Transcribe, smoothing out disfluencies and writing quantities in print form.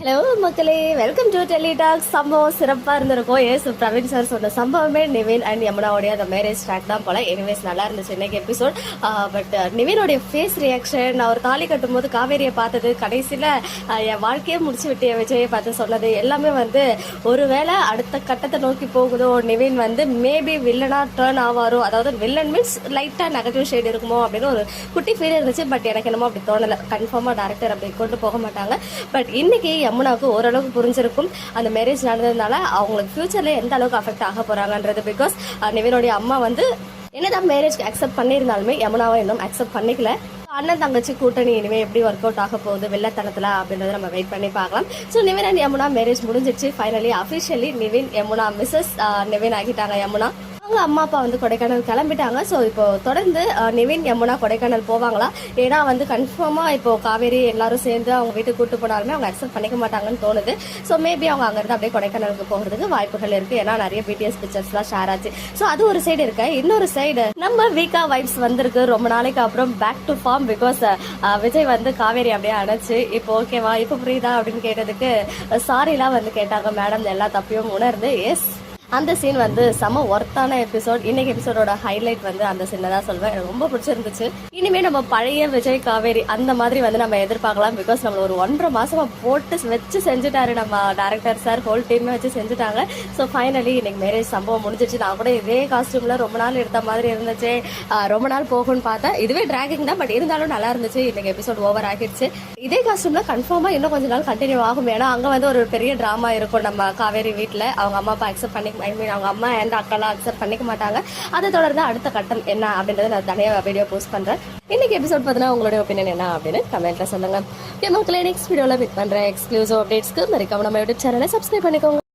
Hello மக்களே, welcome to டெலிடாக். சம்பவம் சிறப்பாக இருந்திருக்கும். ஏஸ் பிரவீன் சார் சொன்ன சம்பவமே நிவின் அண்ட் யமுனாவுடைய அந்த மேரேஜ் ட்ராக் தான் போல. எனிவேஸ் நல்லா இருந்துச்சு இன்னைக்கு எபிசோட். பட் நிவினுடைய ஃபேஸ் ரியாக்ஷன், அவர் தாலி கட்டும் போது காவேரியை பார்த்தது, கடைசியில் என் வாழ்க்கையே முடிச்சு விட்டு விஜயை பார்த்து சொன்னது எல்லாமே ஒருவேளை அடுத்த கட்டத்தை நோக்கி போகுதோ, நிவின் மேபி வில்லனா டேர்ன் ஆவாரோ, அதாவது வில்லன் மீன்ஸ் லைட்டாக நெகட்டிவ் ஷேட் இருக்குமோ அப்படின்னு ஒரு குட்டி ஃபீல் இருந்துச்சு. பட் எனக்கு என்னமோ அப்படி தோணலை. கன்ஃபார்மாக டேரக்டர் அப்படி கொண்டு போக மாட்டாங்க. பட் இன்னைக்கு யமுனாவுக்கு ஓரளவுக்கு புரிஞ்சிருக்கும் அந்த மேரேஜ் நடந்ததுனால அவங்களுக்கு ஃபியூச்சர்ல எந்த அளவுக்கு அஃபெக்ட் ஆக போறாங்கன்றது. பிகாஸ் நிவினுடைய அம்மா என்னதான் மேரேஜ்க்கு அக்செப்ட் பண்ணியிருந்தாலுமே யமுனாவை இன்னும் அக்செப்ட் பண்ணிக்கல. அண்ணன் தங்கச்சி கூட்டணி இனிமே எப்படி ஒர்க் அவுட் ஆக போகுது வெள்ளத்தனத்துல அப்படின்றத நம்ம வெயிட் பண்ணி பார்க்கலாம். So Nivin and Yamuna marriage முடிஞ்சிச்சு. Finally officially Nivin Yamuna Mrs Nivin ஆகிட்டாங்க யமுனா. அவங்க அம்மா அப்பா கொடைக்கானல் கிளம்பிட்டாங்க. ஸோ இப்போ தொடர்ந்து நிவின் யமுனா கொடைக்கானல் போவாங்களா? ஏன்னா கன்ஃபார்மா இப்போ காவேரி எல்லாரும் சேர்ந்து அவங்க வீட்டுக்கு கூட்டு போனாலுமே அவங்க அக்செப்ட் பண்ணிக்க மாட்டாங்கன்னு தோணுது. ஸோ மேபி அவங்க அங்கிருந்து அப்படியே கொடைக்கானலுக்கு போகிறதுக்கு வாய்ப்புகள் இருக்கு. ஏன்னா நிறைய பிடிஎஸ் பிக்சர்ஸ்லாம் ஷேர் ஆச்சு. ஸோ அது ஒரு சைடு இருக்கு. இன்னொரு சைடு நம்ம வீக்கா வைப்ஸ் வந்திருக்கு. ரொம்ப நாளைக்கு அப்புறம் back to form. Because Vijay Kaveri அப்படியே அணைச்சு இப்போ ஓகேவா, இப்போ புரியுதா அப்படின்னு கேட்டதுக்கு சாரிலாம் கேட்டாங்க. மேடம் எல்லா தப்பையும் உணர்ந்து எஸ் அந்த சீன் செம ஒர்த்தான எபிசோட். இன்னைக்கு எபிசோடோட ஹைலைட் அந்த சீனை தான் சொல்வேன். எனக்கு ரொம்ப பிடிச்சிருந்துச்சு. இனிமே நம்ம பழைய விஜய் காவேரி அந்த மாதிரி நம்ம எதிர்பார்க்கலாம். பிகாஸ் நம்ம ஒரு 1.5 மாசமா போட்டு வச்சு செஞ்சுட்டாரு நம்ம டேரக்டர் சார். ஹோல் டீமே வச்சு செஞ்சுட்டாங்க. ஸோ ஃபைனலி இன்னைக்கு மேரேஜ் சம்பவம் முடிஞ்சிச்சு. நான் கூட இதே காஸ்டியூம்ல ரொம்ப நாள் எடுத்த மாதிரி இருந்துச்சு. ரொம்ப நாள் போகும்னு பார்த்தேன். இதுவே டிராகிங் தான், பட் இருந்தாலும் நல்லா இருந்துச்சு. இன்னைக்கு எபிசோட் ஓவர் ஆகிடுச்சு. இதே காஸ்டியூம்ல கன்ஃபார்மா இன்னும் கொஞ்ச நாள் கண்டினியூ ஆகும். ஏன்னா அங்க ஒரு பெரிய டிராமா இருக்கும் நம்ம காவேரி வீட்டுல. அவங்க அம்மா அப்பா அக்செப்ட் பண்ணி அவங்க அம்மா அண்ட் அக்காலாம் அக்செப்ட் பண்ணிக்க மாட்டாங்க. அதை தொடர்ந்து அடுத்த கட்டம் என்ன அப்படின்றத நான் தனியாக வீடியோ போஸ்ட் பண்றேன். இன்னைக்கு எபிசோட் பார்த்தீங்கன்னா உங்களுடைய ஒப்பீனியன் என்ன அப்படின்னு கமெண்ட்ல சொல்லுங்க. மக்களே, நெக்ஸ்ட் வீடியோல மீட் பண்றேன். எக்ஸ்க்ளூசிவ் அப்டேட்ஸ்க்கு மறக்காம நம்ம யூடியூப் சேனலை சப்ஸ்கிரைப் பண்ணிக்கோங்க.